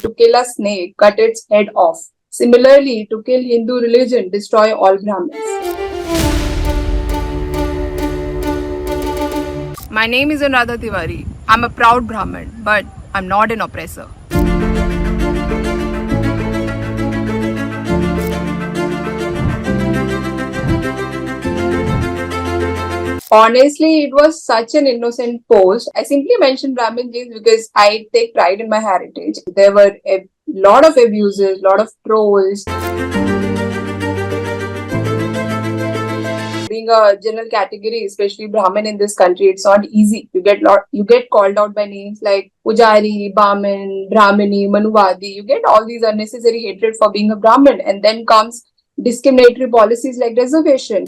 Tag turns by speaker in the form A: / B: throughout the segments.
A: To kill a snake, cut its head off. Similarly, to kill Hindu religion, destroy all Brahmins.
B: My name is Anuradha Tiwari. I'm a proud Brahmin, but I'm not an oppressor.
A: Honestly, it was such an innocent post. I simply mentioned Brahmin genes because I take pride in my heritage. There were a lot of abuses, lot of trolls. Being a general category, especially Brahmin in this country, it's not easy. You get called out by names like Pujari, Brahmin, Brahmini, Manuvadi. You get all these unnecessary hatred for being a Brahmin, and then comes discriminatory policies like reservation.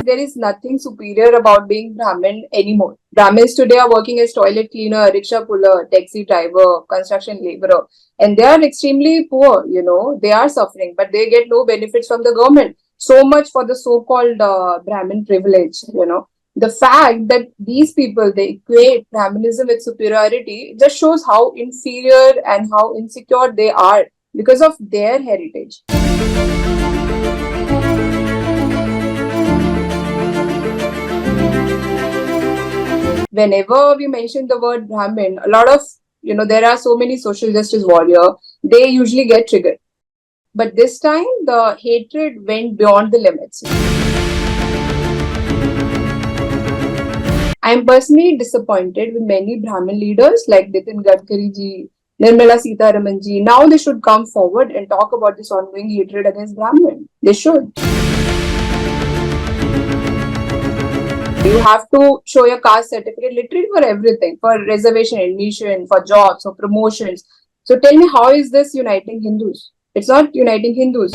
A: There is nothing superior about being Brahmin anymore. Brahmins today are working as toilet cleaner, rickshaw puller, taxi driver, construction laborer, and they are extremely poor. They are suffering, but they get no benefits from the government. So much for the so-called Brahmin privilege. The fact that these people they equate Brahminism with superiority just shows how inferior and how insecure they are because of their heritage. Whenever we mention the word Brahmin, a lot of, there are so many social justice warriors, they usually get triggered. But this time, the hatred went beyond the limits. I am personally disappointed with many Brahmin leaders like Nitin Gadkari ji, Nirmala Sitharaman ji. Now they should come forward and talk about this ongoing hatred against Brahmin. They should. You have to show your caste certificate literally for everything, for reservation admission, for jobs, for promotions. So tell me, how is this uniting Hindus? It's not uniting Hindus.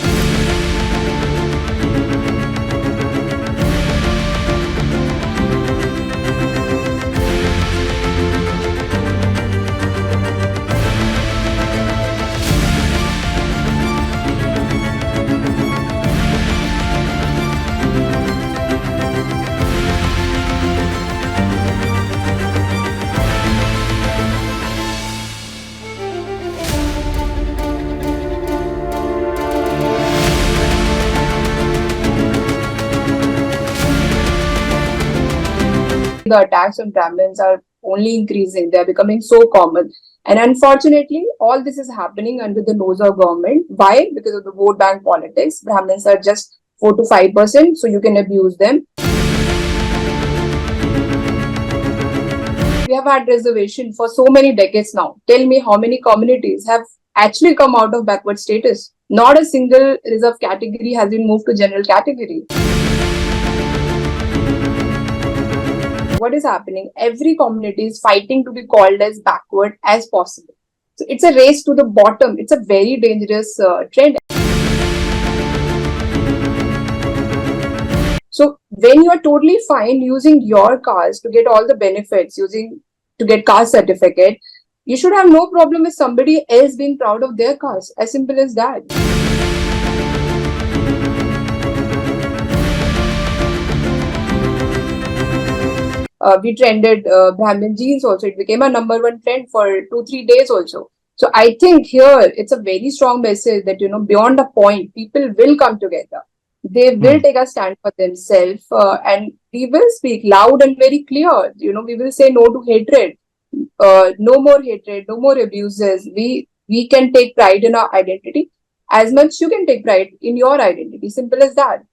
A: The attacks on Brahmins are only increasing. They are becoming so common. And unfortunately, all this is happening under the nose of government. Why? Because of the vote bank politics. Brahmins are just 4 to 5%, so you can abuse them. We have had reservation for so many decades now. Tell me how many communities have actually come out of backward status. Not a single reserve category has been moved to general category. What is happening? Every community is fighting to be called as backward as possible. So it's a race to the bottom. It's a very dangerous trend. So when you are totally fine using your caste to get all the benefits, to get caste certificate, you should have no problem with somebody else being proud of their caste. As simple as that. We trended Brahmin jeans also. It became a #1 trend for 2-3 days also. So I think here it's a very strong message that, beyond a point, people will come together. They will take a stand for themselves and we will speak loud and very clear. We will say no to hatred. No more hatred, no more abuses. We can take pride in our identity as much you can take pride in your identity. Simple as that.